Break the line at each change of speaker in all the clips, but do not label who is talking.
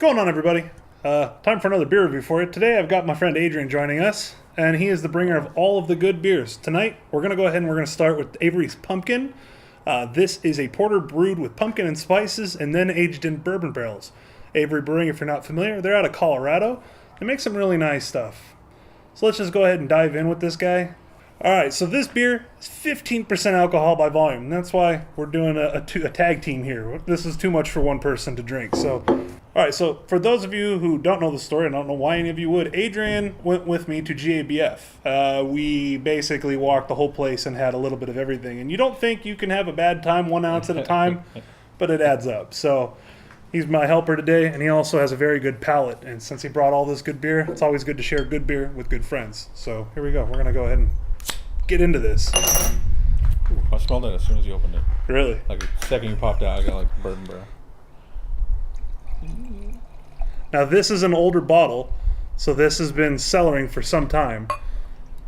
going on, everybody? Time for another beer review for you. Today I've got my friend Adrian joining us, and he is the bringer of all of the good beers. Tonight we're going to go ahead and we're going to start with Avery's Pumpkin. This is a porter brewed with pumpkin and spices and then aged in bourbon barrels. Avery Brewing, if you're not familiar, they're out of Colorado. They make some really nice stuff. So let's just go ahead and dive in with this guy. Alright, so this beer is 15% alcohol by volume. That's why we're doing a tag team here. This is too much for one person to drink. So, alright, so for those of you who don't know the story, and I don't know why any of you would, Adrian went with me to GABF. We basically walked the whole place and had a little bit of everything. And you don't think you can have a bad time 1 ounce at a time, but it adds up. So he's my helper today, and he also has a very good palate. And since he brought all this good beer, it's always good to share good beer with good friends. So here we go. We're going to go ahead and get into this.
Ooh, I smelled it as soon as you opened it.
Really?
Like the second you popped out, I got like bourbon barrel.
Now this is an older bottle, so this has been cellaring for some time.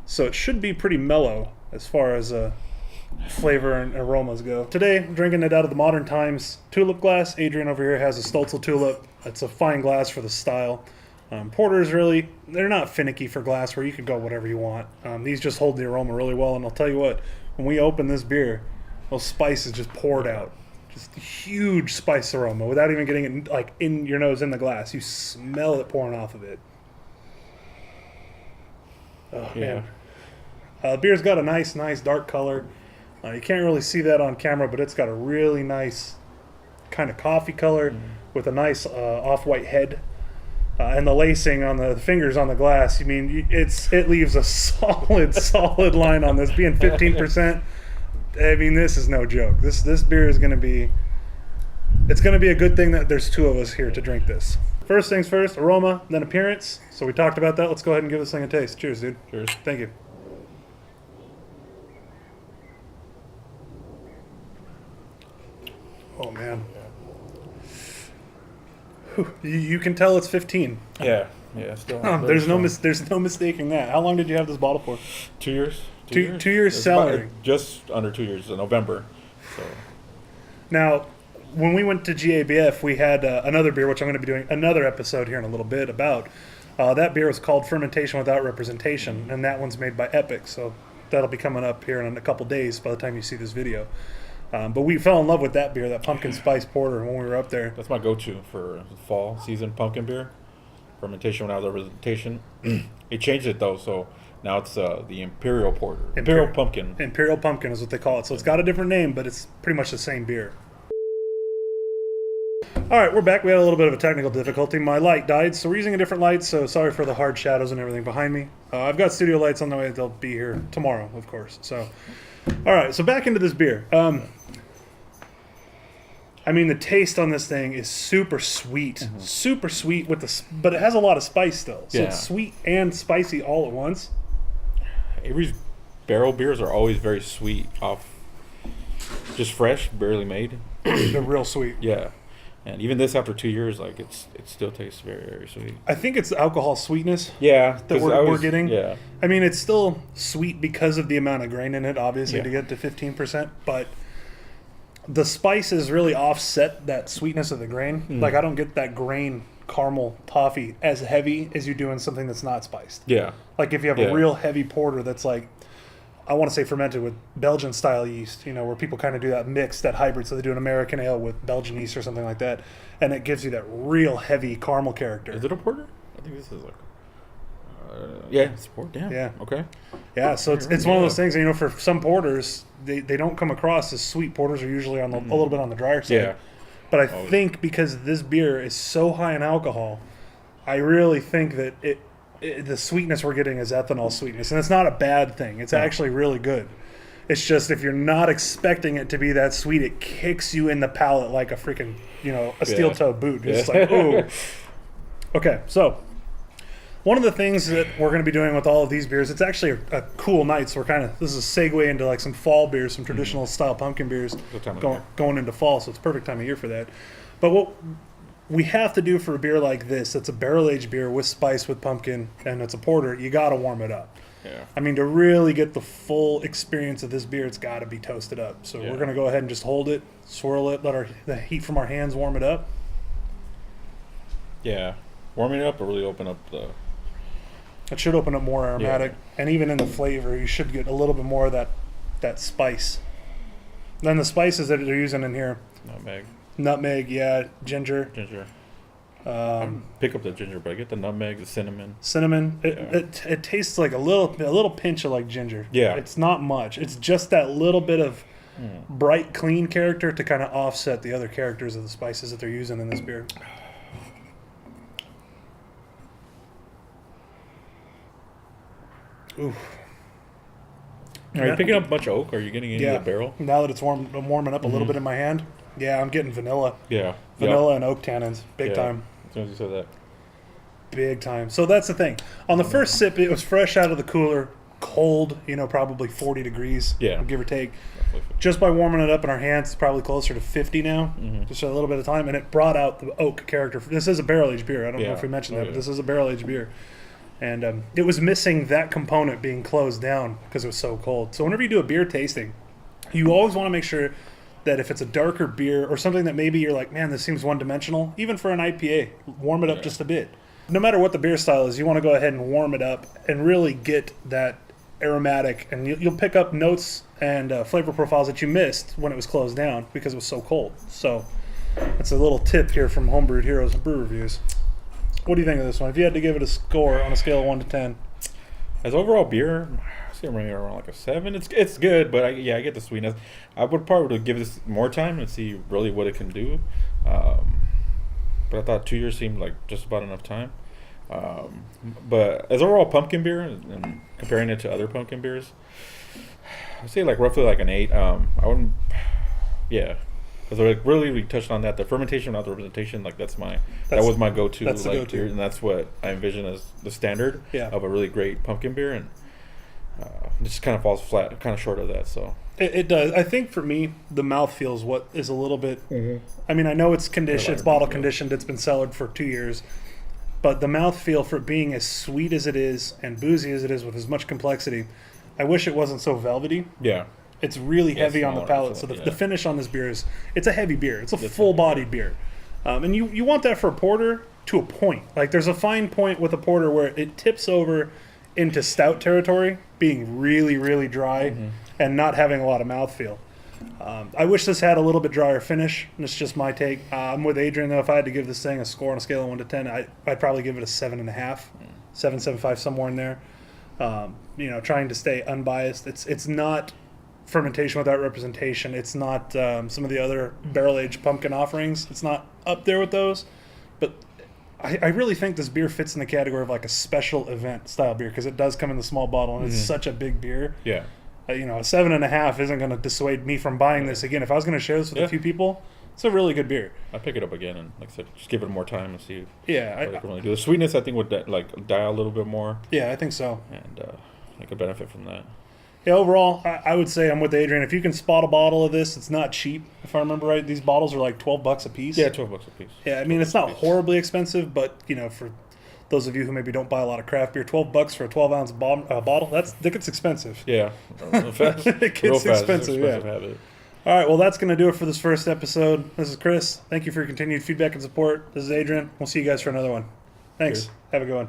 So it should be pretty mellow as far as flavor and aromas go. Today I'm drinking it out of the Modern Times tulip glass. Adrian over here has a Stolzel tulip. It's a fine glass for the style. Porters really, they're not finicky for glass where you can go whatever you want. These just hold the aroma really well, and I'll tell you what, when we open this beer, those spices just poured out. Just huge spice aroma without even getting it like in your nose in the glass. You smell it pouring off of it. Oh,
yeah.
Man. Beer's got a nice dark color. You can't really see that on camera, but it's got a really nice kind of coffee color with a nice off-white head. And the lacing on the fingers on the glass, I mean, it leaves a solid line on this. Being 15%, I mean, this is no joke. This beer is going to be, it's going to be a good thing that there's two of us here to drink this. First things first, aroma, then appearance. So we talked about that. Let's go ahead and give this thing a taste. Cheers, dude.
Cheers.
Thank you. Oh, man. You can tell it's 15.
Yeah. Still.
There's no mistaking that. How long did you have this bottle for?
2 years.
2 years cellaring.
Just under 2 years in November. So.
Now, when we went to GABF, we had another beer, which I'm going to be doing another episode here in a little bit about. That beer was called Fermentation Without Representation, and that one's made by Epic. So that'll be coming up here in a couple days by the time you see this video. But we fell in love with that beer, that pumpkin spice porter, when we were up there.
That's my go-to for fall season pumpkin beer. Fermentation without representation. It changed it though, so now it's the Imperial Porter. Imperial Pumpkin.
Imperial Pumpkin is what they call it. So it's got a different name, but it's pretty much the same beer. All right, we're back. We had a little bit of a technical difficulty. My light died, so we're using a different light, so sorry for the hard shadows and everything behind me. I've got studio lights on the way. They'll be here tomorrow, of course. So, all right, so back into this beer. I mean, the taste on this thing is super sweet. Super sweet, but it has a lot of spice still. So it's sweet and spicy all at once.
Avery's barrel beers are always very sweet, just fresh, barely made.
They're real sweet.
Yeah. And even this, after 2 years, like it still tastes very, very sweet.
I think it's the alcohol sweetness.
Yeah,
that we're getting.
Yeah.
I mean, it's still sweet because of the amount of grain in it, obviously, to get to 15%. But the spices really offset that sweetness of the grain. Like I don't get that grain caramel toffee as heavy as you do in something that's not spiced.
Yeah.
Like if you have a real heavy porter that's like, I want to say fermented with Belgian style yeast, where people kind of do that mix, that hybrid. So they do an American ale with Belgian yeast or something like that. And it gives you that real heavy caramel character.
Is it a porter? I think this is like, it's a porter. Damn.
Yeah.
Okay.
Yeah, so it's one of those things, for some porters, they don't come across as sweet. Porters are usually on a little bit on the drier side. Yeah. But I think because this beer is so high in alcohol, I really think that the sweetness we're getting is ethanol sweetness. And it's not a bad thing. It's actually really good. It's just if you're not expecting it to be that sweet, it kicks you in the palate like a freaking, a steel-toe boot. It's like, ooh. Okay, so one of the things that we're going to be doing with all of these beers, it's actually a cool night, so this is a segue into like some fall beers, some traditional style pumpkin beers going into fall, so it's a perfect time of year for that. But what we have to do for a beer like this, that's a barrel-aged beer with spice, with pumpkin, and it's a porter, you got to warm it up.
Yeah.
I mean, to really get the full experience of this beer, it's got to be toasted up. So we're going to go ahead and just hold it, swirl it, let the heat from our hands warm it up.
Yeah. Warming it up will really open up the...
It should open up more aromatic. And even in the flavor, you should get a little bit more of that spice. Then the spices that they're using in here. Nutmeg, yeah. Ginger.
Pick up the ginger, but I get the nutmeg, the cinnamon.
It tastes like a little pinch of like ginger.
Yeah.
It's not much. It's just that little bit of bright, clean character to kind of offset the other characters of the spices that they're using in this beer. Oof.
Are you picking up a bunch of oak? Or are you getting into the barrel?
Now that it's warming up a little bit in my hand, I'm getting vanilla.
Yeah.
Vanilla and oak tannins, big time.
As soon as you said that.
Big time. So that's the thing. On the first sip, it was fresh out of the cooler, cold, probably 40 degrees, give or take. Just by warming it up in our hands, it's probably closer to 50 now, just a little bit of time, and it brought out the oak character. This is a barrel-aged beer. I don't know if we mentioned that, but this is a barrel-aged beer. And it was missing that component being closed down because it was so cold. So whenever you do a beer tasting, you always want to make sure that if it's a darker beer or something that maybe you're like, man, this seems one-dimensional, even for an IPA, warm it up just a bit. No matter what the beer style is, you want to go ahead and warm it up and really get that aromatic, and you'll pick up notes and flavor profiles that you missed when it was closed down because it was so cold. So that's a little tip here from Homebrewed Heroes and Brew Reviews. What do you think of this one? If you had to give it a score on a scale of 1 to 10.
As overall beer, I see I'm running around like a 7. It's good, but I get the sweetness. I would probably give this more time and see really what it can do. But I thought 2 years seemed like just about enough time. But as overall pumpkin beer, and comparing it to other pumpkin beers, I'd say like roughly like an 8. I wouldn't, because really we touched on that, the fermentation without the representation, like that was my go-to.
That's the go-to.
Beer, and that's what I envision as the standard of a really great pumpkin beer, and it just kind of falls flat, kind of short of that. So
it does. I think for me, the mouthfeel is what is a little bit. I mean, I know it's conditioned, it's bottle conditioned, it's been cellared for 2 years. But the mouthfeel, for being as sweet as it is and boozy as it is with as much complexity, I wish it wasn't so velvety.
Yeah.
It's really heavy on the palate. So the finish on this beer it's a heavy beer. It's a full-bodied beer. And you want that for a porter to a point. Like there's a fine point with a porter where it tips over into stout territory, being really, really dry and not having a lot of mouthfeel. I wish this had a little bit drier finish. That's just my take. I'm with Adrian, though. If I had to give this thing a score on a scale of 1 to 10, I'd probably give it a 7.5, 7.75, somewhere in there. Trying to stay unbiased. It's not fermentation without representation. It's not some of the other barrel-aged pumpkin offerings. It's not up there with those. But I really think this beer fits in the category of like a special event style beer because it does come in the small bottle, and it's such a big beer.
Yeah.
A 7.5 isn't going to dissuade me from buying this again. If I was going to share this with a few people, it's a really good beer.
I pick it up again and, like I said, just give it more time and see what I can really do. The sweetness, I think, would die a little bit more.
Yeah, I think so.
And I could benefit from that.
Yeah, overall, I would say I'm with Adrian. If you can spot a bottle of this, it's not cheap. If I remember right, these bottles are like $12 a piece.
Yeah, $12 a piece.
Yeah, I mean, it's not horribly expensive, but, for those of you who maybe don't buy a lot of craft beer, $12 for a 12-ounce bottle, that gets expensive.
Yeah. Fast.
It gets expensive,
Habit.
All right, well, that's going to do it for this first episode. This is Chris. Thank you for your continued feedback and support. This is Adrian. We'll see you guys for another one. Thanks.
Cheers.
Have a good one.